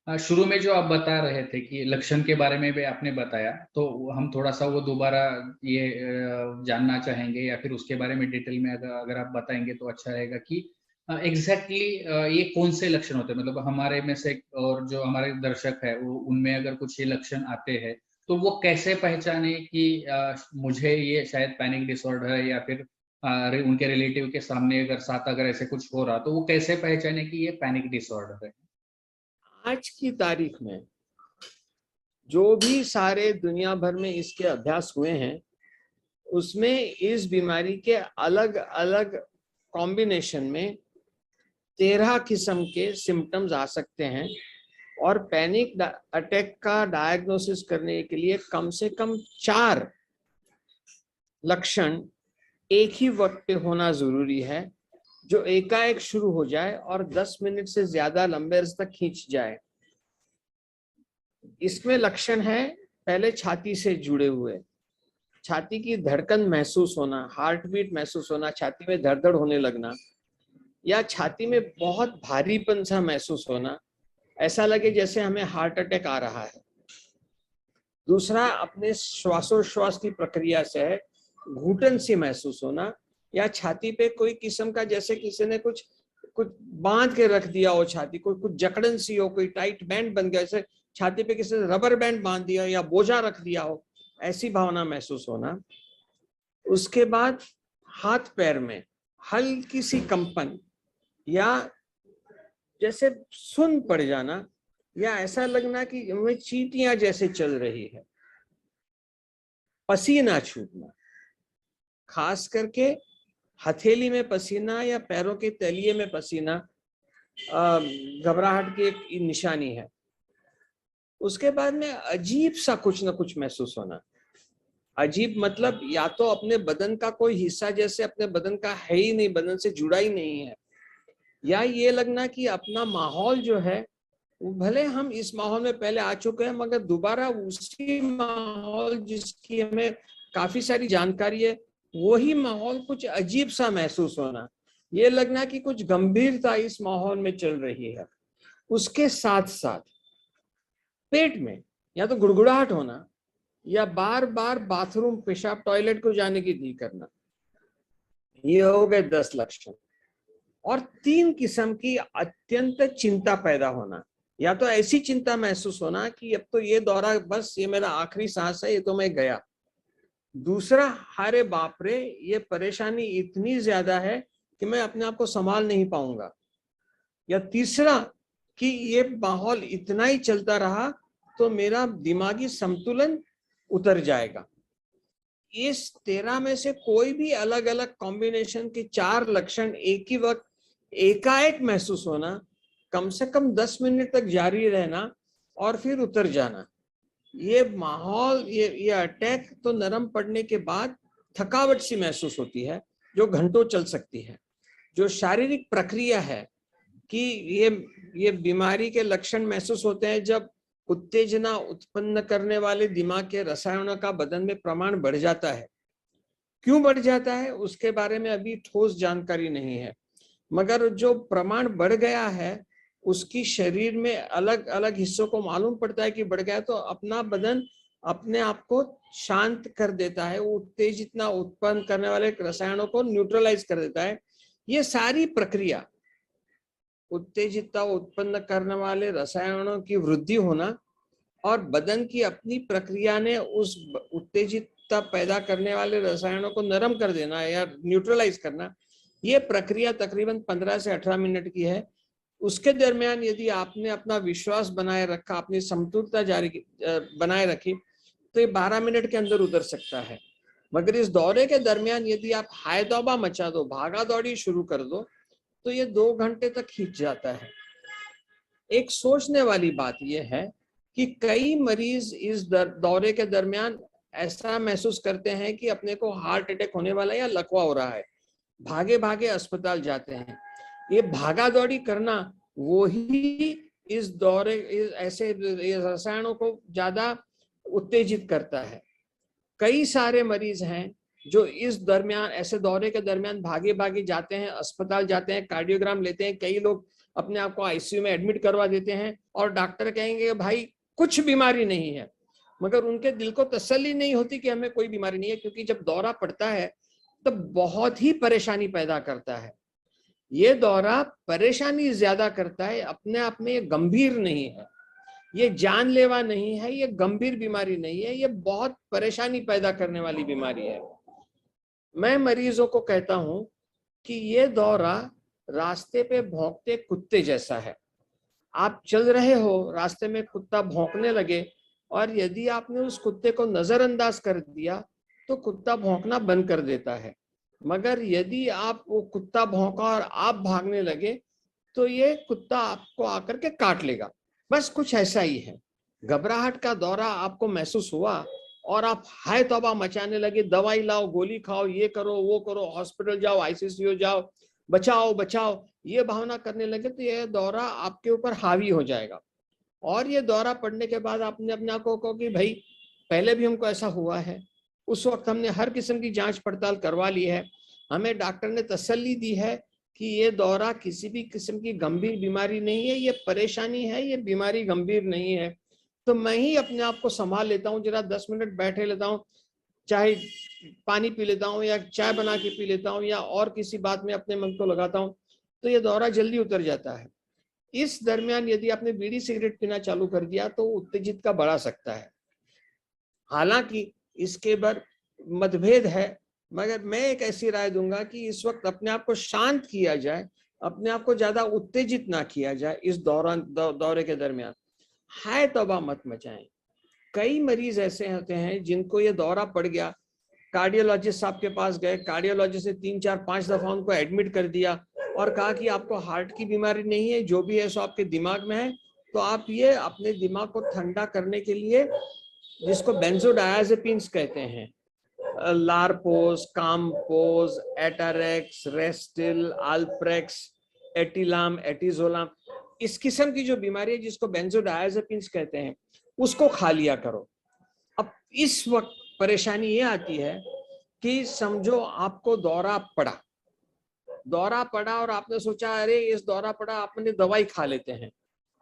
शुरू में जो आप बता रहे थे कि लक्षण के बारे में भी आपने बताया, तो हम थोड़ा सा वो दोबारा ये जानना चाहेंगे, या फिर उसके बारे में डिटेल में अगर अगर आप बताएंगे तो अच्छा रहेगा कि एग्जैक्टली ये कौन से लक्षण होते हैं, मतलब हमारे में से और जो हमारे दर्शक है वो उनमें अगर कुछ ये लक्षण आते हैं तो वो कैसे पहचाने कि मुझे ये शायद पैनिक डिसऑर्डर है, या फिर उनके रिलेटिव के सामने अगर साथ अगर ऐसे कुछ हो रहा तो वो कैसे पहचाने कि ये पैनिक डिसऑर्डर है। आज की तारीख में जो भी सारे दुनिया भर में इसके अभ्यास हुए हैं, उसमें इस बीमारी के अलग अलग कॉम्बिनेशन में 13 किस्म के सिम्टम्स आ सकते हैं, और पैनिक अटैक का डायग्नोसिस करने के लिए कम से कम 4 लक्षण एक ही वक्त पे होना जरूरी है, जो एकाएक शुरू हो जाए और 10 मिनट से ज्यादा लंबे अर्स तक खींच जाए। इसमें लक्षण है, पहले छाती से जुड़े हुए, छाती की धड़कन महसूस होना, हार्ट बीट महसूस होना, छाती में धड़धड़ होने लगना, या छाती में बहुत भारीपन सा महसूस होना, ऐसा लगे जैसे हमें हार्ट अटैक आ रहा है। दूसरा, अपने श्वासोश्वास की प्रक्रिया से है, घुटन सी महसूस होना, या छाती पे कोई किस्म का जैसे किसी ने कुछ कुछ बांध के रख दिया हो, छाती को कुछ जकड़न सी हो, कोई टाइट बैंड बन गया, जैसे छाती पे किसी ने रबर बैंड बांध दिया या बोझा रख दिया हो, ऐसी भावना महसूस होना। उसके बाद हाथ पैर में हल्की सी कंपन, या जैसे सुन पड़ जाना, या ऐसा लगना कि हमें चींटियां जैसे चल रही है। पसीना छूटना, खास करके हथेली में पसीना या पैरों के तलिए में पसीना घबराहट की एक निशानी है। उसके बाद में अजीब सा कुछ ना कुछ महसूस होना। अजीब मतलब या तो अपने बदन का कोई हिस्सा जैसे अपने बदन का है ही नहीं, बदन से जुड़ा ही नहीं है, या ये लगना कि अपना माहौल जो है, भले हम इस माहौल में पहले आ चुके हैं मगर दोबारा उसी माहौल जिसकी हमें काफी सारी जानकारी है, वही माहौल कुछ अजीब सा महसूस होना, ये लगना कि कुछ गंभीरता इस माहौल में चल रही है। उसके साथ साथ पेट में या तो गुड़गुड़ाहट होना, या बार बार बाथरूम पेशाब टॉयलेट को जाने की दिल करना। ये हो गए 10 लक्षण। और 3 किस्म की अत्यंत चिंता पैदा होना, या तो ऐसी चिंता महसूस होना कि अब तो ये दौरा बस, ये मेरा आखिरी सांस है, ये तो मैं गया। दूसरा, अरे बाप रे, ये परेशानी इतनी ज्यादा है कि मैं अपने आप को संभाल नहीं पाऊंगा। या तीसरा, कि ये माहौल इतना ही चलता रहा तो मेरा दिमागी संतुलन उतर जाएगा। इस 13 में से कोई भी अलग अलग कॉम्बिनेशन के 4 लक्षण एक ही वक्त एकाएक महसूस होना, कम से कम 10 मिनट तक जारी रहना और फिर उतर जाना, ये माहौल, ये अटैक तो नरम पड़ने के बाद थकावट सी महसूस होती है जो घंटों चल सकती है। जो शारीरिक प्रक्रिया है कि ये बीमारी के लक्षण महसूस होते हैं जब उत्तेजना उत्पन्न करने वाले दिमाग के रसायनों का बदन में प्रमाण बढ़ जाता है। क्यों बढ़ जाता है उसके बारे में अभी ठोस जानकारी नहीं है, मगर जो प्रमाण बढ़ गया है उसकी शरीर में अलग अलग हिस्सों को मालूम पड़ता है कि बढ़ गया, तो अपना बदन अपने आप को शांत कर देता है, उत्तेजना उत्पन्न करने वाले रसायनों को न्यूट्रलाइज कर देता है। ये सारी प्रक्रिया, उत्तेजितता उत्पन्न करने वाले रसायनों की वृद्धि होना और बदन की अपनी प्रक्रिया ने उस उत्तेजितता पैदा करने वाले रसायनों को नरम कर देना या न्यूट्रलाइज करना, ये प्रक्रिया तकरीबन 15 से 18 मिनट की है। उसके दरमियान यदि आपने अपना विश्वास बनाए रखा, अपनी समतुलता जारी बनाए रखी, तो ये 12 मिनट के अंदर उतर सकता है। मगर इस दौरे के दरमियान यदि आप हाय तौबा मचा दो, भागा दौड़ी शुरू कर दो, तो ये 2 घंटे तक खींच जाता है। एक सोचने वाली बात यह है कि कई मरीज इस दौरे के दरमियान ऐसा महसूस करते हैं कि अपने को हार्ट अटैक होने वाला है या लकवा हो रहा है, भागे भागे अस्पताल जाते हैं। ये भागा दौड़ी करना वो ही इस दौरे ऐसे रसायनों को ज्यादा उत्तेजित करता है। कई सारे मरीज हैं जो इस दरमियान, ऐसे दौरे के दरमियान भागे भागे जाते हैं, अस्पताल जाते हैं, कार्डियोग्राम लेते हैं, कई लोग अपने आप को आईसीयू में एडमिट करवा देते हैं और डॉक्टर कहेंगे भाई कुछ बीमारी नहीं है, मगर उनके दिल को तसल्ली नहीं होती कि हमें कोई बीमारी नहीं है, क्योंकि जब दौरा पड़ता है तब बहुत ही परेशानी पैदा करता है। ये दौरा परेशानी ज्यादा करता है, अपने आप में ये गंभीर नहीं है, ये जानलेवा नहीं है, ये गंभीर बीमारी नहीं है, ये बहुत परेशानी पैदा करने वाली बीमारी है। मैं मरीजों को कहता हूं कि ये दौरा रास्ते पे भौंकते कुत्ते जैसा है। आप चल रहे हो, रास्ते में कुत्ता भौंकने लगे और यदि आपने उस कुत्ते को नजरअंदाज कर दिया तो कुत्ता भौंकना बंद कर देता है, मगर यदि आप वो कुत्ता भौंका और आप भागने लगे तो ये कुत्ता आपको आकर के काट लेगा। बस कुछ ऐसा ही है। घबराहट का दौरा आपको महसूस हुआ और आप हाय तौबा मचाने लगे, दवाई लाओ, गोली खाओ, ये करो, वो करो, हॉस्पिटल जाओ, आईसीयू जाओ, बचाओ बचाओ, ये भावना करने लगे तो यह दौरा आपके ऊपर हावी हो जाएगा। और ये दौरा पड़ने के बाद आपने अपने आप को कहो कि भाई पहले भी हमको ऐसा हुआ है, उस वक्त हमने हर किस्म की जांच पड़ताल करवा ली है, हमें डॉक्टर ने तसल्ली दी है कि ये दौरा किसी भी किस्म की गंभीर बीमारी नहीं है, ये परेशानी है, ये बीमारी गंभीर नहीं है, तो मैं ही अपने आप को संभाल लेता हूँ, जरा 10 मिनट बैठे लेता हूँ, चाहे पानी पी लेता हूँ या चाय बना के पी लेता हूँ या और किसी बात में अपने मन को लगाता हूँ, तो ये दौरा जल्दी उतर जाता है। इस दरमियान यदि आपने बीड़ी सिगरेट पीना चालू कर दिया तो उत्तेजित का बढ़ा सकता है। हालांकि इसके पर मतभेद है, मगर मैं एक ऐसी राय दूंगा कि इस वक्त अपने आप को शांत किया जाए, अपने आप को ज्यादा उत्तेजित ना किया जाए इस दौरे के दरमियान। हाय तौबा मत मचाएं। कई मरीज ऐसे होते हैं जिनको ये दौरा पड़ गया, कार्डियोलॉजिस्ट साहब के पास गए, कार्डियोलॉजिस्ट ने 3, 4, 5 दफा उनको एडमिट कर दिया और कहा कि आपको हार्ट की बीमारी नहीं है, जो भी है सो आपके दिमाग में है, तो आप ये अपने दिमाग को ठंडा करने के लिए, जिसको बेंजोडायाजेपिन्स कहते हैं, लारपोज, कामपोज, एटारेक्स, रेस्टिल, आल्प्रेक्स, एटिलाम, एटिजोलाम, इस किस्म की जो बीमारी है जिसको बेंजोडायाजेपिन्स कहते हैं, उसको खा लिया करो। अब इस वक्त परेशानी ये आती है कि समझो आपको दौरा पड़ा और आपने सोचा अरे इस दौरा पड़ा, आपने दवाई खा लेते हैं,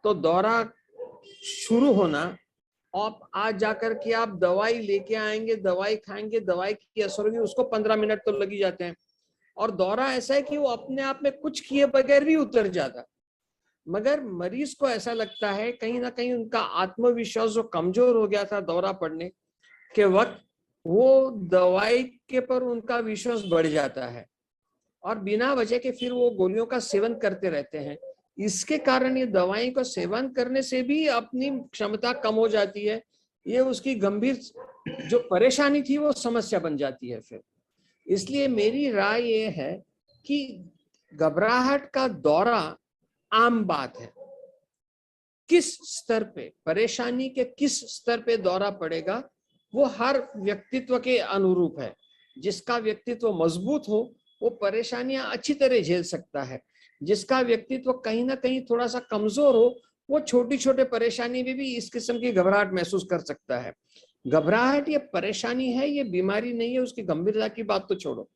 तो दौरा शुरू होना और आज जाकर के आप दवाई लेके आएंगे, दवाई खाएंगे, दवाई की असर होगी, उसको 15 मिनट तो लग ही जाते हैं। और दौरा ऐसा है कि वो अपने आप में कुछ किए बगैर भी उतर जाता, मगर मरीज को ऐसा लगता है कहीं ना कहीं उनका आत्मविश्वास जो कमजोर हो गया था दौरा पड़ने के वक्त, वो दवाई के पर उनका विश्वास बढ़ जाता है और बिना वजह के फिर वो गोलियों का सेवन करते रहते हैं। इसके कारण ये दवाई का सेवन करने से भी अपनी क्षमता कम हो जाती है, ये उसकी गंभीर जो परेशानी थी वो समस्या बन जाती है फिर। इसलिए मेरी राय ये है कि घबराहट का दौरा आम बात है। किस स्तर पे परेशानी के किस स्तर पे दौरा पड़ेगा वो हर व्यक्तित्व के अनुरूप है। जिसका व्यक्तित्व मजबूत हो वो परेशानियां अच्छी तरह झेल सकता है, जिसका व्यक्तित्व कहीं ना कहीं थोड़ा सा कमजोर हो वो छोटी छोटे परेशानी में भी इस किस्म की घबराहट महसूस कर सकता है। घबराहट ये परेशानी है, ये बीमारी नहीं है, उसकी गंभीरता की बात तो छोड़ो।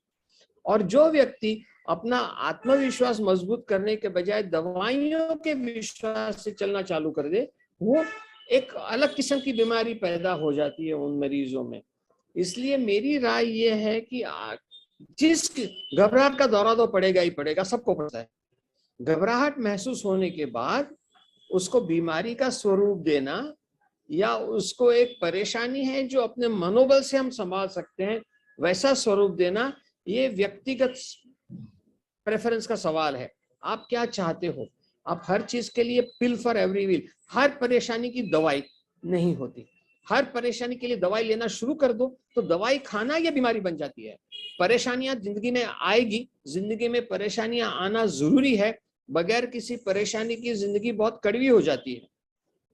और जो व्यक्ति अपना आत्मविश्वास मजबूत करने के बजाय दवाइयों के विश्वास से चलना चालू कर दे, वो एक अलग किस्म की बीमारी पैदा हो जाती है उन मरीजों में। इसलिए मेरी राय ये है कि जिस घबराहट का दौरा तो पड़ेगा ही पड़ेगा, सबको पड़ता है। घबराहट महसूस होने के बाद उसको बीमारी का स्वरूप देना या उसको एक परेशानी है जो अपने मनोबल से हम संभाल सकते हैं वैसा स्वरूप देना, ये व्यक्तिगत प्रेफरेंस का सवाल है। आप क्या चाहते हो? आप हर चीज के लिए पिल फॉर एवरी व्हील, हर परेशानी की दवाई नहीं होती। हर परेशानी के लिए दवाई लेना शुरू कर दो तो दवाई खाना या बीमारी बन जाती है। परेशानियां जिंदगी में आएगी, जिंदगी में परेशानियां आना जरूरी है, बगैर किसी परेशानी की जिंदगी बहुत कड़वी हो जाती है।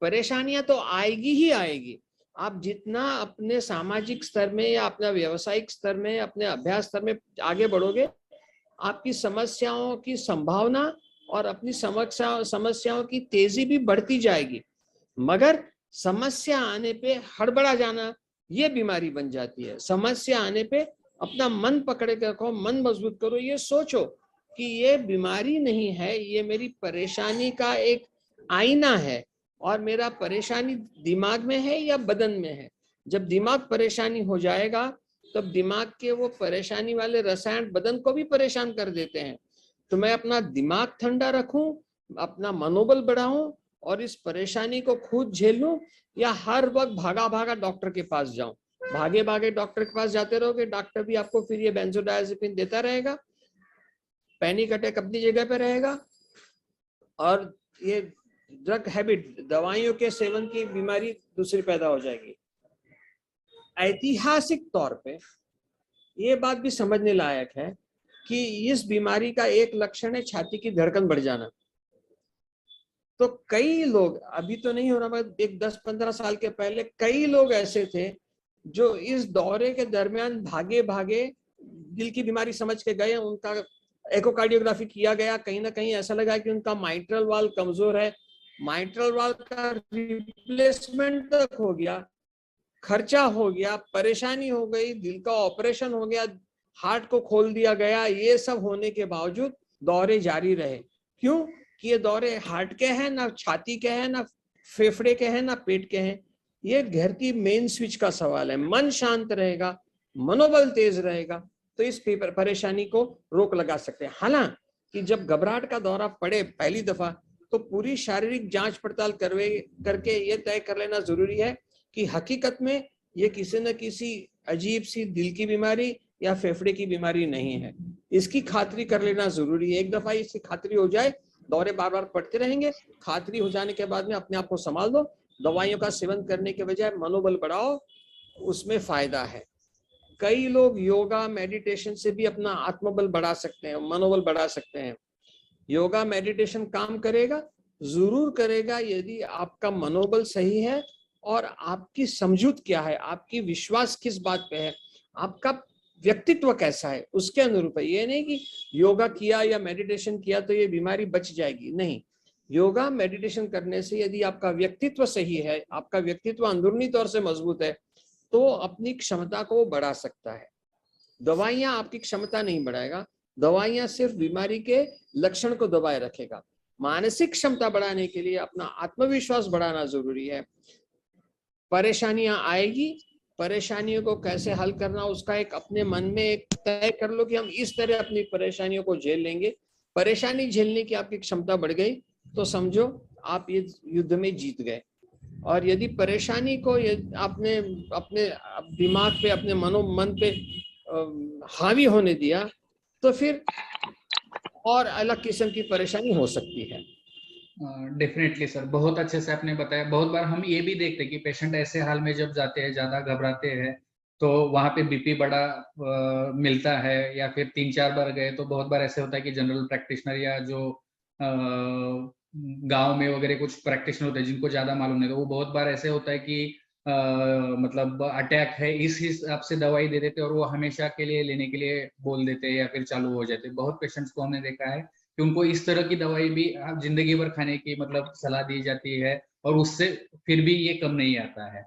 परेशानियां तो आएगी ही आएगी। आप जितना अपने सामाजिक स्तर में या अपना व्यावसायिक स्तर में, अपने अभ्यास स्तर में आगे बढ़ोगे, आपकी समस्याओं की संभावना और अपनी समस्याओं की तेजी भी बढ़ती जाएगी। मगर समस्या आने पे हड़बड़ा जाना ये बीमारी बन जाती है। समस्या आने पे अपना मन पकड़े के रखो, मन मजबूत करो, ये सोचो कि ये बीमारी नहीं है, ये मेरी परेशानी का एक आईना है, और मेरा परेशानी दिमाग में है या बदन में है। जब दिमाग परेशानी हो जाएगा तब दिमाग के वो परेशानी वाले रसायन बदन को भी परेशान कर देते हैं। तो मैं अपना दिमाग ठंडा रखूं, अपना मनोबल बढ़ाऊं और इस परेशानी को खुद झेलूं, या हर वक्त भागा भागा डॉक्टर के पास जाऊं? भागे भागे डॉक्टर के पास जाते रहोगे, डॉक्टर भी आपको फिर ये बेंजोडायजेपिन देता रहेगा, पैनिक अटैक अपनी जगह पे रहेगा, और ये ड्रग हैबिट, दवाइयों के सेवन की बीमारी दूसरी पैदा हो जाएगी। ऐतिहासिक तौर पे ये बात भी समझने लायक है कि इस बीमारी का एक लक्षण है छाती की धड़कन बढ़ जाना। तो कई लोग, अभी तो नहीं हो रहा, मगर एक 10-15 साल के पहले कई लोग ऐसे थे जो इस दौरे के दरमियान भागे भागे दिल की बीमारी समझ के गए, उनका एकोकार्डियोग्राफी किया गया, कहीं ना कहीं ऐसा लगा कि उनका माइट्रल वाल्व कमजोर है, माइट्रल वाल्व का रिप्लेसमेंट तक हो गया, खर्चा हो गया, परेशानी हो गई, दिल का ऑपरेशन हो गया, हार्ट को खोल दिया गया। ये सब होने के बावजूद दौरे जारी रहे। क्यों? कि ये दौरे हार्ट के हैं, ना छाती के हैं, ना फेफड़े के हैं, ना पेट के हैं। ये घर की मेन स्विच का सवाल है। मन शांत रहेगा, मनोबल तेज रहेगा, तो इस परेशानी को रोक लगा सकते हैं। हालांकि जब घबराहट का दौरा पड़े पहली दफा, तो पूरी शारीरिक जांच पड़ताल करके ये तय कर लेना जरूरी है कि हकीकत में ये किसी न किसी अजीब सी दिल की बीमारी या फेफड़े की बीमारी नहीं है। इसकी खातरी कर लेना जरूरी है। एक दफा इसकी खातरी हो जाए, दौरे बार बार पड़ते रहेंगे, खातरी हो जाने के बाद में अपने आप को संभाल दो। दवाइयों का सेवन करने के बजाय मनोबल बढ़ाओ, उसमें फायदा है। कई लोग योगा मेडिटेशन से भी अपना आत्मबल बढ़ा सकते हैं, मनोबल बढ़ा सकते हैं। योगा मेडिटेशन काम करेगा, जरूर करेगा, यदि आपका मनोबल सही है और आपकी समझूत क्या है, आपकी विश्वास किस बात पे है, आपका व्यक्तित्व कैसा है, उसके अनुरूप है। ये नहीं कि योगा किया या मेडिटेशन किया तो ये बीमारी बच जाएगी, नहीं। योगा मेडिटेशन करने से यदि आपका व्यक्तित्व सही है, आपका व्यक्तित्व अंदरूनी तौर से मजबूत है, तो अपनी क्षमता को बढ़ा सकता है। दवाइयां आपकी क्षमता नहीं बढ़ाएगा, दवाइयां सिर्फ बीमारी के लक्षण को दबाए रखेगा। मानसिक क्षमता बढ़ाने के लिए अपना आत्मविश्वास बढ़ाना जरूरी है। परेशानियां आएगी, परेशानियों को कैसे हल करना, उसका एक अपने मन में एक तय कर लो कि हम इस तरह अपनी परेशानियों को झेल लेंगे। परेशानी झेलने की आपकी क्षमता बढ़ गई तो समझो आप ये युद्ध में जीत गए। और यदि परेशानी को आपने अपने दिमाग पे, अपने मन पे हावी होने दिया, तो फिर और अलग किस्म की परेशानी हो सकती है। डेफिनेटली सर, बहुत अच्छे से आपने बताया। बहुत बार हम ये भी देखते हैं कि पेशेंट ऐसे हाल में जब जाते हैं, ज्यादा घबराते हैं, तो वहां पे बीपी बड़ा मिलता है, या फिर 3-4 बार गए तो बहुत बार ऐसे होता है कि जनरल प्रैक्टिशनर या जो गांव में वगैरह कुछ प्रैक्टिशनर होते हैं जिनको ज्यादा मालूम नहीं, तो वो बहुत बार ऐसे होता है कि मतलब अटैक है इस हिसाब से दवाई दे देते और वो हमेशा के लिए लेने के लिए बोल देते हैं या फिर चालू हो जाते हैं। बहुत पेशेंट्स को हमने देखा है कि उनको इस तरह की दवाई भी जिंदगी भर खाने की मतलब सलाह दी जाती है और उससे फिर भी ये कम नहीं आता है।